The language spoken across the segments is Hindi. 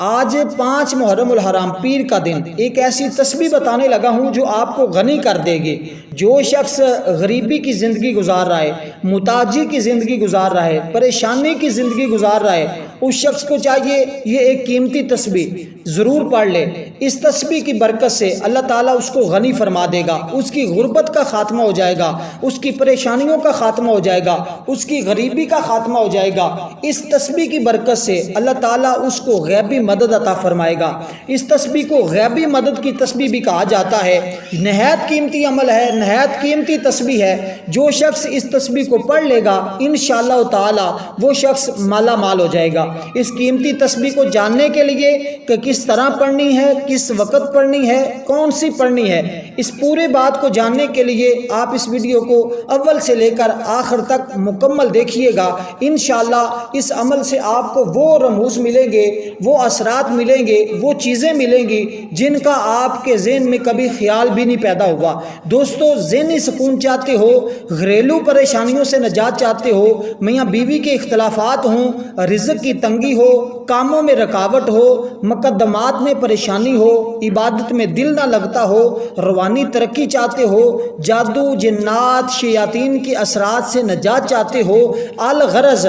आज 5 मुहर्रमुल हराम पीर का दिन एक ऐसी तस्बीह बताने लगा हूँ जो आपको गनी कर देगी। जो शख्स गरीबी की ज़िंदगी गुजार रहा है, मुताजी की ज़िंदगी गुजार रहा है, परेशानी की ज़िंदगी गुजार रहा है, उस शख्स को चाहिए ये एक कीमती तस्बीह ज़रूर पढ़ ले। इस तस्बीह की बरकत से अल्लाह ताला उसको गनी फरमा देगा, उसकी गुर्बत का खात्मा हो जाएगा, उसकी परेशानियों का खात्मा हो जाएगा, उसकी गरीबी का खात्मा हो जाएगा। इस तस्बीह की बरकत से अल्लाह ताला उसको गैबी मदद अता फरमाएगा। इस तस्बीह को गैबी मदद की तस्बीह भी कहा जाता है। नहायत कीमती अमल है, नहायत कीमती तस्बीह है। जो शख्स इस तस्बीह को पढ़ लेगा इंशाअल्लाह ताला वो शख्स माला माल हो जाएगा। इस कीमती तस्बीह को जानने के लिए कि किस तरह पढ़नी है, किस वक़्त पढ़नी है, कौन सी पढ़नी है, इस पूरे बात को जानने के लिए आप इस वीडियो को अव्वल से लेकर आखिर तक मुकम्मल देखिएगा। इंशाअल्लाह इस अमल से आपको वो रमूज़ मिलेंगे, वो असरात मिलेंगे, वो चीज़ें मिलेंगी जिनका आपके ज़हन में कभी ख्याल भी नहीं पैदा हुआ। दोस्तों, ज़हनी सुकून चाहते हो, घरेलू परेशानियों से निजात चाहते हो, मियाँ बीवी के इख्तलाफात हों, रिज़्क़ की तंगी हो, कामों में रुकावट हो, मुकद्दमात में परेशानी हो, इबादत में दिल ना लगता हो, रूहानी तरक्की चाहते हो, जादू जिन्नात शयातीन के असरात से निजात चाहते हो, अल गरज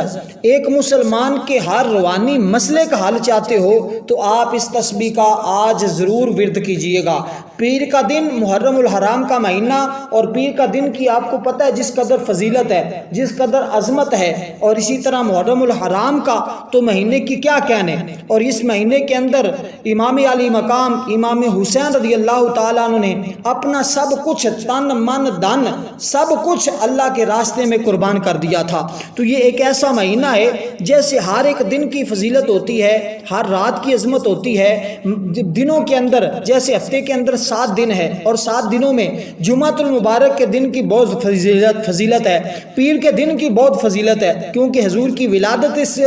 एक मुसलमान के हर रूहानी मसले का हल चाहते हो, तो आप इस तस्बीह का आज ज़रूर विर्द कीजिएगा। पीर का दिन, मुहर्रमुल हराम का महीना और पीर का दिन की आपको पता है जिस कदर फजीलत है, जिस कदर अजमत है, और इसी तरह मुहर्रमुल हराम का तो महीने की क्या कहने। और इस महीने के अंदर इमाम अली मकाम इमाम हुसैन रज़ियल्लाहु ताला अन्हु ने अपना सब कुछ, तन मन धन सब कुछ अल्लाह के रास्ते में कुर्बान कर दिया था। तो ये एक ऐसा महीना है जैसे हर एक दिन की फजीलत होती है, हर रात की अजमत होती है। दिनों के अंदर जैसे हफ्ते के अंदर 7 दिन है और 7 दिनों में जुमातुल मुबारक के दिन की बहुत फजीलत है, पीर के दिन की बहुत फजीलत है, क्योंकि हुजूर की विलादत इस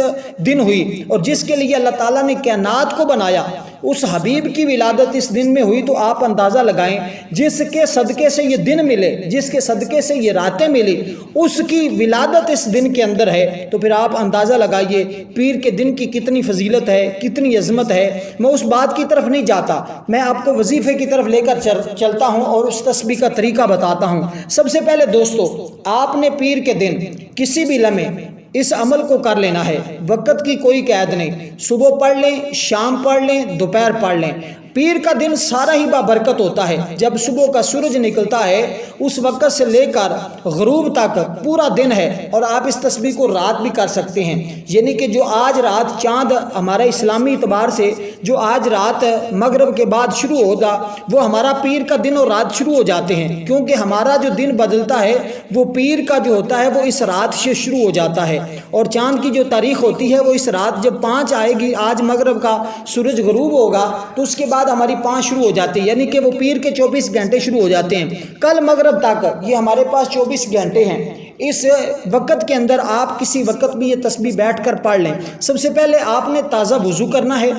दिन हुई और जिसके लिए अल्लाह ताला ने कायनात को बनाया उस हबीब की विलादत इस दिन में हुई। तो आप अंदाज़ा लगाएं, जिसके सदक़े से ये दिन मिले, जिसके सदक़े से ये रातें मिली, उसकी विलादत इस दिन के अंदर है। तो फिर आप अंदाज़ा लगाइए पीर के दिन की कितनी फजीलत है, कितनी अजमत है। मैं उस बात की तरफ नहीं जाता, मैं आपको वजीफ़े की तरफ लेकर चलता हूँ और उस तस्बीह का तरीका बताता हूँ। सबसे पहले दोस्तों, आपने पीर के दिन किसी भी लम्हे इस अमल को कर लेना है। वक़्त की कोई कैद नहीं, सुबह पढ़ लें, शाम पढ़ लें, दोपहर पढ़ लें। पीर का दिन सारा ही बाबरकत होता है। जब सुबह का सूरज निकलता है उस वक़्त से लेकर ग़ुरूब तक पूरा दिन है। और आप इस तस्बीह को रात भी कर सकते हैं, यानी कि जो आज रात चाँद हमारा इस्लामी इतबार से जो आज रात मगरिब के बाद शुरू होगा वो हमारा पीर का दिन और रात शुरू हो जाते हैं, क्योंकि हमारा जो दिन बदलता है वो पीर का जो होता है वो इस रात से शुरू हो जाता है। और चाँद की जो तारीख़ होती है वो इस रात जब 5 आएगी, आज मगरिब का सूरज ग़ुरूब होगा तो उसके बाद हमारी 5 शुरू हो जाती है, यानी कि वो पीर के 24 घंटे शुरू हो जाते हैं। कल मगरिब तक ये हमारे पास 24 घंटे हैं। इस वक़्त के अंदर आप किसी वक़्त भी ये तस्बीह बैठ कर पढ़ लें। सबसे पहले आपने ताज़ा वज़ू करना है,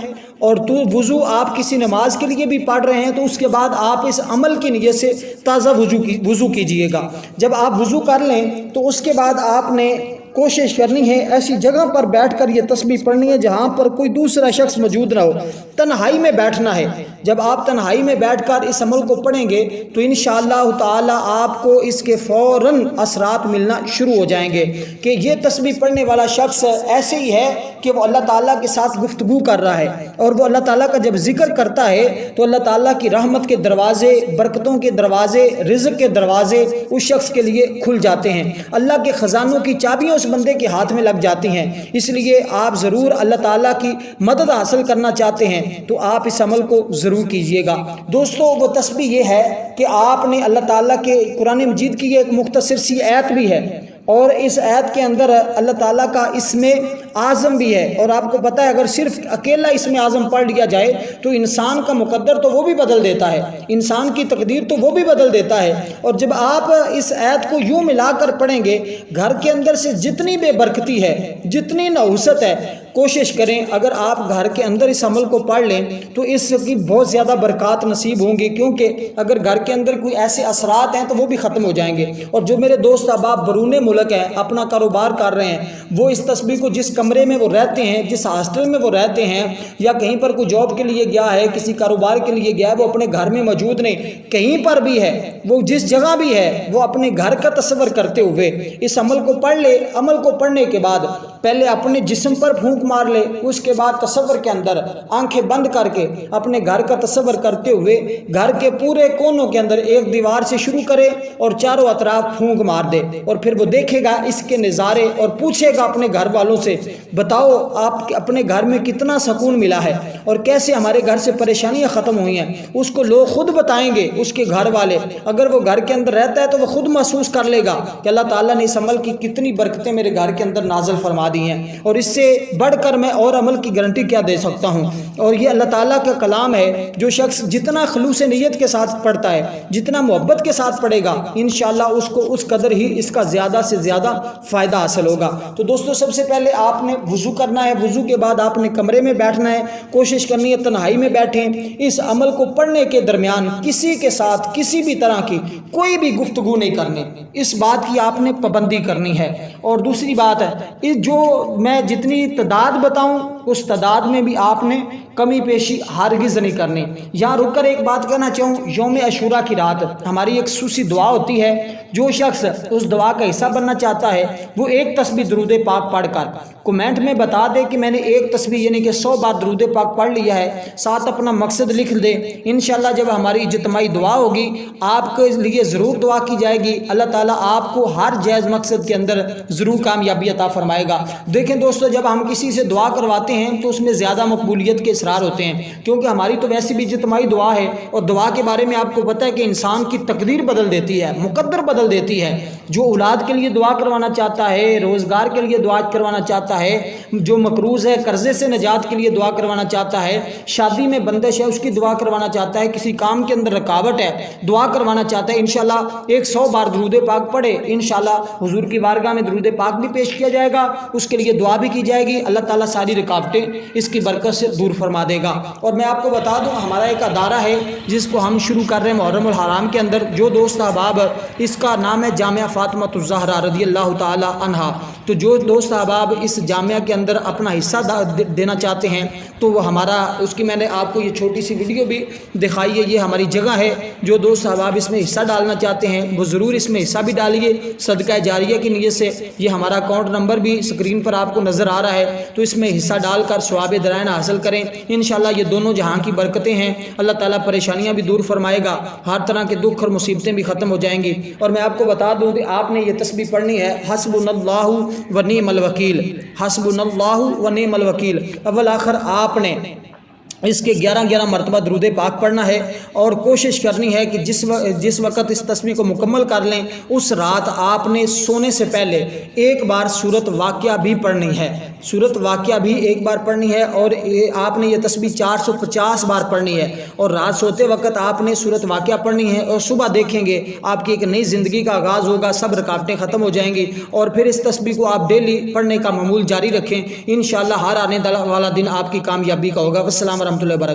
और तो वज़ू आप किसी नमाज के लिए भी पढ़ रहे हैं तो उसके बाद आप इस अमल की नीयत से ताज़ा वज़ू कीजिएगा। जब आप वज़ू कर लें तो उसके बाद आपने कोशिश करनी है ऐसी जगह पर बैठकर ये तस्बीह पढ़नी है जहाँ पर कोई दूसरा शख्स मौजूद ना हो। तन्हाई में बैठना है। जब आप तन्हाई में बैठकर इस अमल को पढ़ेंगे तो इंशाअल्लाह ताला आपको इसके फ़ौरन असरात मिलना शुरू हो जाएंगे कि ये तस्बीह पढ़ने वाला शख्स ऐसे ही है कि वो अल्लाह ताला के साथ गुफ्तगू कर रहा है। और वो अल्लाह ताला का जब जिक्र करता है तो अल्लाह ताला की रहमत के दरवाजे, बरकतों के दरवाजे, रिज़्क़ के दरवाजे उस शख्स के लिए खुल जाते हैं। अल्लाह के ख़जानों की चाबियाँ बंदे के हाथ में लग जाती हैं। इसलिए आप ज़रूर अल्लाह ताला की मदद हासिल करना चाहते हैं तो आप इस अमल को ज़रूर कीजिएगा। दोस्तों, वो तस्बीह ये है कि आपने अल्लाह ताला के कुरान मजीद की एक मुख्तसर सी आयत भी है और इस आयत के अंदर अल्लाह ताला का इसमें आज़म भी है। और आपको पता है अगर सिर्फ अकेला इसमें आज़म पढ़ लिया जाए तो इंसान का मुकद्दर तो वो भी बदल देता है, इंसान की तकदीर तो वो भी बदल देता है। और जब आप इस आयत को यूँ मिलाकर पढ़ेंगे, घर के अंदर से जितनी बेबरकती है, जितनी नहुसत है, कोशिश करें अगर आप घर के अंदर इस अमल को पढ़ लें तो इसकी बहुत ज़्यादा बरक़ात नसीब होंगी, क्योंकि अगर घर के अंदर कोई ऐसे असरात हैं तो वो भी ख़त्म हो जाएंगे। और जो मेरे दोस्त अहबाब बरूने मुल्क हैं, अपना कारोबार कर रहे हैं, वो इस तस्बीह को जिस कमरे में वो रहते हैं, जिस हॉस्टल में वो रहते हैं, या कहीं पर कोई जॉब के लिए गया है, किसी कारोबार के लिए गया है, वो अपने घर में मौजूद नहीं, कहीं पर भी है, वो जिस जगह भी है, वो अपने घर का तस्वर करते हुए इस अमल को पढ़ ले। अमल को पढ़ने के बाद पहले अपने जिस्म पर फूंक मार ले, उसके बाद तस्वर के अंदर आंखें बंद करके अपने घर का तस्वर करते हुए घर के पूरे कोनों के अंदर एक दीवार से शुरू करे और चारों अतराफ फूंक मार दे। और फिर वो देखेगा इसके नज़ारे और पूछेगा अपने घर वालों से, बताओ आप अपने घर में कितना सुकून मिला है और कैसे हमारे घर से परेशानियां ख़त्म हुई हैं। उसको लोग खुद बताएंगे, उसके घर वाले। अगर वो घर के अंदर रहता है तो वो खुद महसूस कर लेगा कि अल्लाह ताला ने इस अमल की कितनी बरकतें मेरे घर के अंदर नाज़िल फरमा दी हैं, और इससे बढ़कर मैं और अमल की गारंटी क्या दे सकता हूँ। और ये अल्लाह ताला का कलाम है, जो शख्स जितना खलूस नियत के साथ पढ़ता है, जितना मोहब्बत के साथ पढ़ेगा, इंशाअल्लाह उसको उस कदर ही इसका ज़्यादा से ज़्यादा फ़ायदा हासिल होगा। तो दोस्तों, सबसे पहले आपने वुज़ू करना है। वुज़ू के बाद आपने कमरे में बैठना है, कोशिश करनी है तन्हाई में बैठें। इस अमल को पढ़ने के दरमियान किसी के साथ किसी भी तरह की कोई भी गुफ्तगू नहीं करनी, इस बात की आपने पाबंदी करनी है। और दूसरी बात है, इस जो मैं जितनी तादाद बताऊं उस तादाद में भी आपने कमी पेशी हरगिज़ नहीं करनी। यहाँ रुककर एक बात कहना चाहूँ, यौम अशूरा की रात हमारी एक सूसी दुआ होती है। जो शख्स उस दुआ का हिस्सा बनना चाहता है वो एक तस्बीह दरूद पाक पढ़कर कमेंट में बता दे कि मैंने एक तस्बीह यानी कि 100 बार दरूद पाक पढ़ लिया है, साथ अपना मकसद लिख दे। इंशाअल्लाह जब हमारी इज्तिमाई दुआ होगी आपके लिए ज़रूर दुआ की जाएगी। अल्लाह ताला आपको हर जायज़ मकसद के अंदर ज़रूर कामयाबी अता फरमाएगा। देखें दोस्तों, जब हम किसी से दुआ करवाते हैं तो उसमें ज़्यादा मकबूलियत के इसरार होते हैं, क्योंकि हमारी तो वैसे भी इज्तिमाई दुआ है। और दुआ के बारे में आपको पता है कि इंसान की तकदीर बदल देती है, मुकद्दर बदल देती है। जो औलाद के लिए दुआ करवाना चाहता है, रोज़गार के लिए दुआ करवाना चाहता है, जो मकरूज़ है कर्जे से निजात के लिए दुआ करवाना चाहता है, शादी में बंदिश है उसकी दुआ करवाना चाहता है, किसी काम के अंदर रुकावट है दुआ करवाना चाहता है, इंशाल्लाह 100 बार दरूद पाक पढ़े, इंशाल्लाह हुजूर की बारगाह में दरूद पाक भी पेश किया जाएगा, उसके लिए दुआ भी की जाएगी। अल्लाह ताला सारी रुकावटें इसकी बरकत से दूर फरमा देगा। और मैं आपको बता दूं, हमारा एक अदारा है जिसको हम शुरू कर रहे हैं मुहर्रमुल हराम के अंदर। जो दोस्त अहबाब, इसका नाम है जामिया फातिमातुज़ ज़हरा रज़ियल्लाहु ताला अन्हा। तो जो दोस्त अहबाब इस जामिया के अंदर अपना हिस्सा देना चाहते हैं तो वो हमारा, उसकी मैंने आपको ये छोटी सी वीडियो भी दिखाई है। ये हमारी जगह है, जो दोस्त अहबाब इसमें हिस्सा डालना चाहते हैं वो ज़रूर इसमें हिस्सा भी डालिए सदका जारिया की नीयत से। ये हमारा अकाउंट नंबर भी स्क्रीन पर आपको नज़र आ रहा है, तो इसमें हिस्सा डालकर सवाब दरायन हासिल करें। इंशाअल्लाह ये दोनों जहां की बरकतें हैं, अल्लाह ताला परेशानियां भी दूर फरमाएगा, हर तरह के दुख और मुसीबतें भी ख़त्म हो जाएंगी। और मैं आपको बता दूं कि आपने ये तस्बीह पढ़नी है, हस्बुनल्लाहु व निअमल वकील, हस्बुनल्लाहु व निअमल वकील। अव्वल आखिर आपने इसके 11-11 मरतबा दरूद पाक पढ़ना है। और कोशिश करनी है कि जिस वक़्त इस तस्बीह को मुकम्मल कर लें उस रात आपने सोने से पहले एक बार सूरत वाक़िया भी पढ़नी है, सूरत वाक़िया भी एक बार पढ़नी है। और आपने ये तस्बीह 450 बार पढ़नी है। और रात सोते वक्त आपने सूरत वाक़िया पढ़नी है। और सुबह देखेंगे आपकी एक नई ज़िंदगी का आगाज़ होगा, सब रुकावटें ख़त्म हो जाएंगी। और फिर इस तस्बीह को आप डेली पढ़ने का मामूल जारी रखें, इंशाअल्लाह हर आने वाला दिन आपकी कामयाबी का होगा। वस्सलाम रहमतुल्लाहि व बरकातहू।